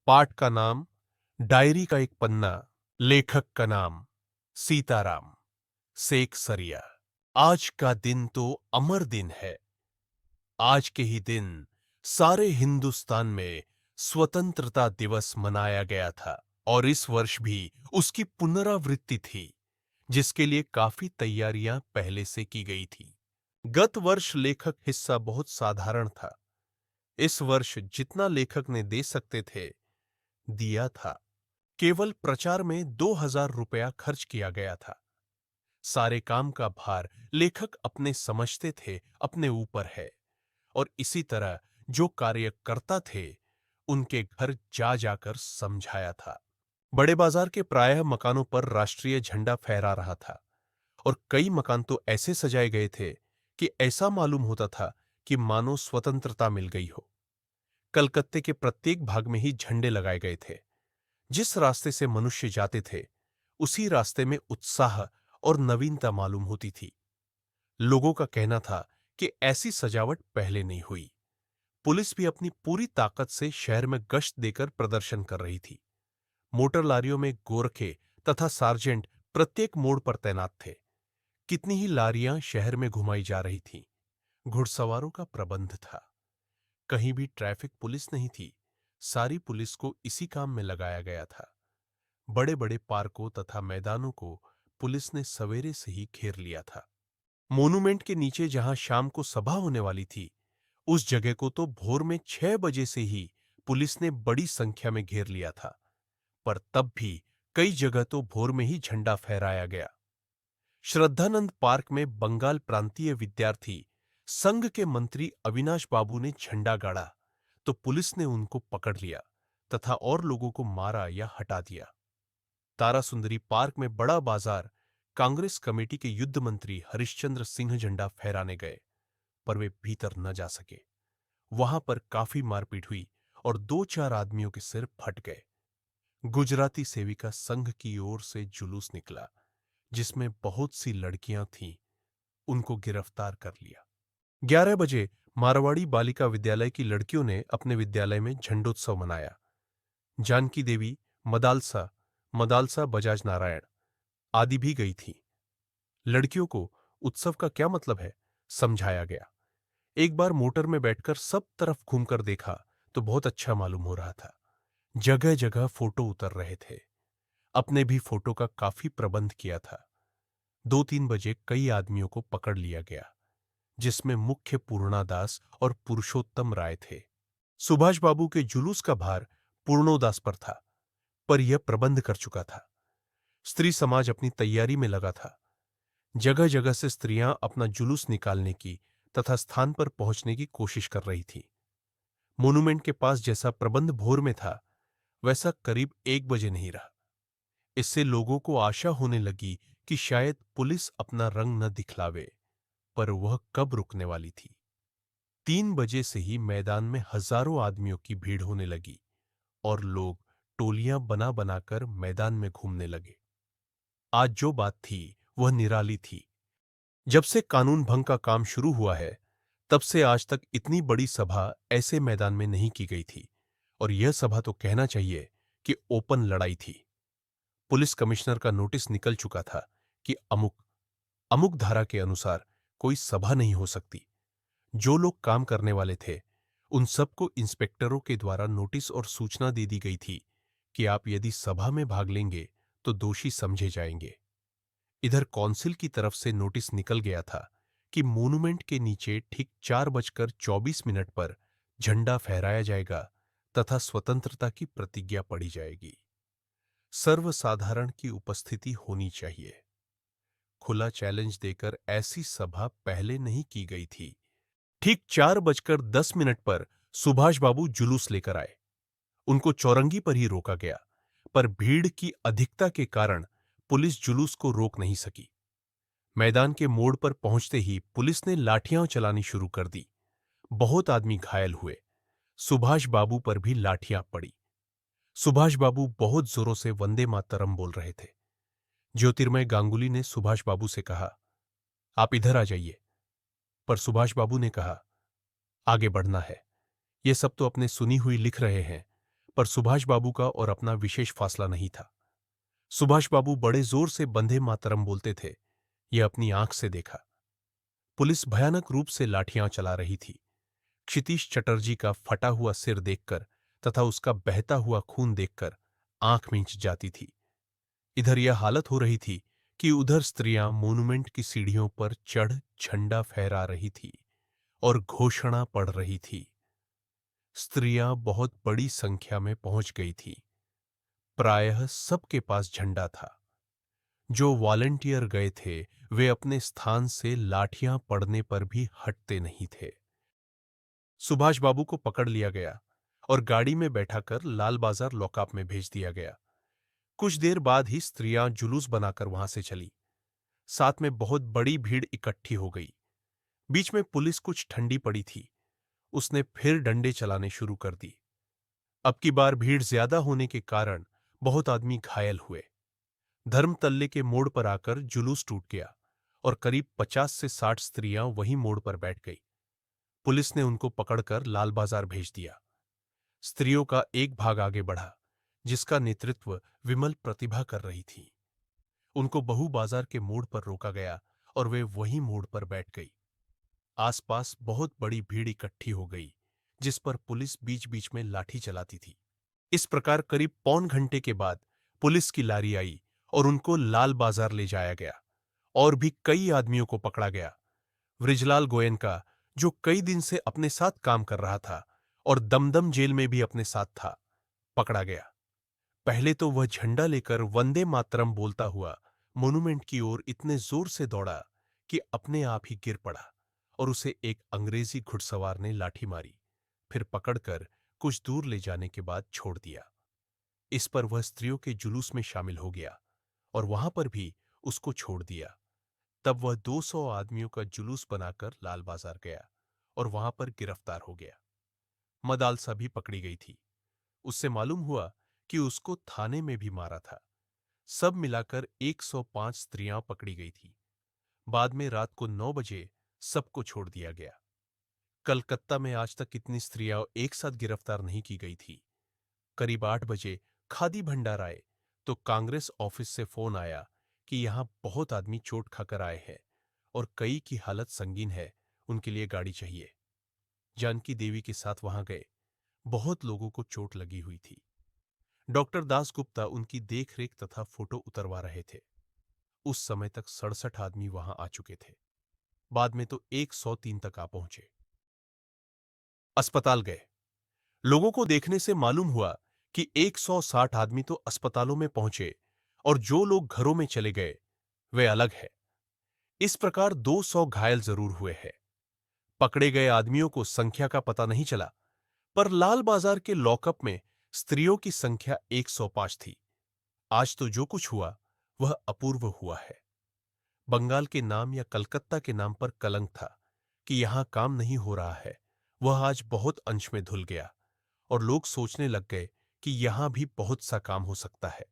पाठ का नाम डायरी का एक पन्ना। लेखक का नाम सीताराम सेकसरिया। आज का दिन तो अमर दिन है। आज के ही दिन सारे हिंदुस्तान में स्वतंत्रता दिवस मनाया गया था और इस वर्ष भी उसकी पुनरावृत्ति थी, जिसके लिए काफी तैयारियां पहले से की गई थी। गत वर्ष लेखक हिस्सा बहुत साधारण था। इस वर्ष जितना लेखक ने दे सकते थे, दिया था। केवल प्रचार में 2,000 रुपया खर्च किया गया था। सारे काम का भार लेखक अपने समझते थे अपने ऊपर है, और इसी तरह जो कार्य करता थे उनके घर जा जाकर समझाया था। बड़े बाजार के प्रायः मकानों पर राष्ट्रीय झंडा फहरा रहा था, और कई मकान तो ऐसे सजाए गए थे कि ऐसा मालूम होता था कि मानो स्वतंत्रता मिल गई हो। कलकत्ते के प्रत्येक भाग में ही झंडे लगाए गए थे। जिस रास्ते से मनुष्य जाते थे, उसी रास्ते में उत्साह और नवीनता मालूम होती थी। लोगों का कहना था कि ऐसी सजावट पहले नहीं हुई। पुलिस भी अपनी पूरी ताकत से शहर में गश्त देकर प्रदर्शन कर रही थी। मोटर लारियों में गोरखे तथा सार्जेंट प्रत्येक मोड़ पर तैनात थे। कितनी ही लारियां शहर में घुमाई जा रही थीं। घुड़सवारों का प्रबंध था। कहीं भी ट्रैफिक पुलिस नहीं थी। सारी पुलिस को इसी काम में लगाया गया था। बड़े बड़े पार्कों तथा मैदानों को पुलिस ने सवेरे से ही घेर लिया था। मोनूमेंट के नीचे जहां शाम को सभा होने वाली थी, उस जगह को तो भोर में 6 बजे से ही पुलिस ने बड़ी संख्या में घेर लिया था। पर तब भी कई जगह तो भोर में ही झंडा फहराया गया। श्रद्धानंद पार्क में बंगाल प्रांतीय विद्यार्थी संघ के मंत्री अविनाश बाबू ने झंडा गाड़ा, तो पुलिस ने उनको पकड़ लिया तथा और लोगों को मारा या हटा दिया। तारासुंदरी पार्क में बड़ा बाजार कांग्रेस कमेटी के युद्ध मंत्री हरिश्चंद्र सिंह झंडा फहराने गए, पर वे भीतर न जा सके। वहां पर काफी मारपीट हुई और 2-4 आदमियों के सिर फट गए। गुजराती सेविका संघ की ओर से जुलूस निकला, जिसमें बहुत सी लड़कियां थीं। उनको गिरफ्तार कर लिया। 11 बजे मारवाड़ी बालिका विद्यालय की लड़कियों ने अपने विद्यालय में झंडोत्सव मनाया। जानकी देवी, मदालसा मदालसा बजाज नारायण आदि भी गई थी। लड़कियों को उत्सव का क्या मतलब है समझाया गया। एक बार मोटर में बैठकर सब तरफ घूमकर देखा तो बहुत अच्छा मालूम हो रहा था। जगह जगह फोटो उतर रहे थे। अपने भी फोटो का काफी प्रबंध किया था। 2-3 बजे कई आदमियों को पकड़ लिया गया, जिसमें मुख्य पूर्णादास और पुरुषोत्तम राय थे। सुभाष बाबू के जुलूस का भार पूर्णोदास पर था, पर यह प्रबंध कर चुका था। स्त्री समाज अपनी तैयारी में लगा था। जगह जगह से स्त्रियां अपना जुलूस निकालने की तथा स्थान पर पहुंचने की कोशिश कर रही थी। मोनूमेंट के पास जैसा प्रबंध भोर में था, वैसा करीब 1 बजे नहीं रहा। इससे लोगों को आशा होने लगी कि शायद पुलिस अपना रंग न दिखलावे, पर वह कब रुकने वाली थी। 3 बजे से ही मैदान में हजारों आदमियों की भीड़ होने लगी और लोग टोलियां बना बनाकर मैदान में घूमने लगे। आज जो बात थी वह निराली थी। जब से कानून भंग का काम शुरू हुआ है, तब से आज तक इतनी बड़ी सभा ऐसे मैदान में नहीं की गई थी, और यह सभा तो कहना चाहिए कि ओपन लड़ाई थी। पुलिस कमिश्नर का नोटिस निकल चुका था कि अमुक अमुक धारा के अनुसार कोई सभा नहीं हो सकती। जो लोग काम करने वाले थे, उन सबको इंस्पेक्टरों के द्वारा नोटिस और सूचना दे दी गई थी कि आप यदि सभा में भाग लेंगे तो दोषी समझे जाएंगे। इधर कौंसिल की तरफ से नोटिस निकल गया था कि मोनूमेंट के नीचे ठीक 4:24 पर झंडा फहराया जाएगा तथा स्वतंत्रता की प्रतिज्ञा पढ़ी जाएगी। सर्वसाधारण की उपस्थिति होनी चाहिए। खुला चैलेंज देकर ऐसी सभा पहले नहीं की गई थी। ठीक 4:10 पर सुभाष बाबू जुलूस लेकर आए। उनको चौरंगी पर ही रोका गया, पर भीड़ की अधिकता के कारण पुलिस जुलूस को रोक नहीं सकी। मैदान के मोड़ पर पहुंचते ही पुलिस ने लाठियां चलानी शुरू कर दी। बहुत आदमी घायल हुए। सुभाष बाबू पर भी लाठियां पड़ी। सुभाष बाबू बहुत जोरों से वंदे मातरम बोल रहे थे। ज्योतिर्मय गांगुली ने सुभाष बाबू से कहा, आप इधर आ जाइए। पर सुभाष बाबू ने कहा, आगे बढ़ना है। ये सब तो अपने सुनी हुई लिख रहे हैं, पर सुभाष बाबू का और अपना विशेष फासला नहीं था। सुभाष बाबू बड़े जोर से वंदे मातरम बोलते थे। यह अपनी आंख से देखा। पुलिस भयानक रूप से लाठियां चला रही थी। क्षितीश चटर्जी का फटा हुआ सिर देखकर तथा उसका बहता हुआ खून देखकर आंख मींच जाती थी। इधर यह हालत हो रही थी कि उधर स्त्रियां मोन्यूमेंट की सीढ़ियों पर चढ़ झंडा फहरा रही थी और घोषणा पढ़ रही थी। स्त्रियां बहुत बड़ी संख्या में पहुंच गई थी। प्रायः सबके पास झंडा था। जो वॉलंटियर गए थे वे अपने स्थान से लाठियां पड़ने पर भी हटते नहीं थे। सुभाष बाबू को पकड़ लिया गया और गाड़ी में बैठाकर लाल बाजार लॉकअप में भेज दिया गया। कुछ देर बाद ही स्त्रियां जुलूस बनाकर वहां से चली। साथ में बहुत बड़ी भीड़ इकट्ठी हो गई। बीच में पुलिस कुछ ठंडी पड़ी थी। उसने फिर डंडे चलाने शुरू कर दी। अब की बार भीड़ ज्यादा होने के कारण बहुत आदमी घायल हुए। धर्मतल्ले के मोड़ पर आकर जुलूस टूट गया और करीब 50 से 60 स्त्रियां वहीं मोड़ पर बैठ गई। पुलिस ने उनको पकड़कर लाल बाजार भेज दिया। स्त्रियों का एक भाग आगे बढ़ा, जिसका नेतृत्व विमल प्रतिभा कर रही थी। उनको बहू बाजार के मोड़ पर रोका गया और वे वहीं मोड़ पर बैठ गई। आसपास बहुत बड़ी भीड़ इकट्ठी हो गई, जिस पर पुलिस बीच बीच में लाठी चलाती थी। इस प्रकार करीब पौन घंटे के बाद पुलिस की लारी आई और उनको लाल बाजार ले जाया गया। और भी कई आदमियों को पकड़ा गया। वृजलाल गोयनका, जो कई दिन से अपने साथ काम कर रहा था और दमदम जेल में भी अपने साथ था, पकड़ा गया। पहले तो वह झंडा लेकर वंदे मातरम बोलता हुआ मोन्यूमेंट की ओर इतने जोर से दौड़ा कि अपने आप ही गिर पड़ा और उसे एक अंग्रेजी घुड़सवार ने लाठी मारी, फिर पकड़कर कुछ दूर ले जाने के बाद छोड़ दिया। इस पर वह स्त्रियों के जुलूस में शामिल हो गया और वहां पर भी उसको छोड़ दिया। तब वह 200 आदमियों का जुलूस बनाकर लाल बाजार गया और वहां पर गिरफ्तार हो गया। मदालसा भी पकड़ी गई थी। उससे मालूम हुआ कि उसको थाने में भी मारा था। सब मिलाकर 105 स्त्रियां पकड़ी गई थी। बाद में रात को 9 बजे सबको छोड़ दिया गया। कलकत्ता में आज तक इतनी स्त्रियां एक साथ गिरफ्तार नहीं की गई थी। करीब 8 बजे खादी भंडार आए तो कांग्रेस ऑफिस से फोन आया कि यहां बहुत आदमी चोट खाकर आए हैं और कई की हालत संगीन है, उनके लिए गाड़ी चाहिए। जानकी देवी के साथ वहां गए। बहुत लोगों को चोट लगी हुई थी। डॉक्टर दासगुप्ता उनकी देखरेख तथा फोटो उतरवा रहे थे। उस समय तक 67 आदमी वहां आ चुके थे। बाद में तो 103 तक आ पहुंचे। अस्पताल गए। लोगों को देखने से मालूम हुआ कि 160 आदमी तो अस्पतालों में पहुंचे और जो लोग घरों में चले गए वे अलग है। इस प्रकार 200 घायल जरूर हुए हैं। पकड़े गए आदमियों को संख्या का पता नहीं चला, पर लाल बाजार के लॉकअप में स्त्रियों की संख्या 105 थी। आज तो जो कुछ हुआ वह अपूर्व हुआ है। बंगाल के नाम या कलकत्ता के नाम पर कलंक था कि यहां काम नहीं हो रहा है, वह आज बहुत अंश में धुल गया और लोग सोचने लग गए कि यहां भी बहुत सा काम हो सकता है।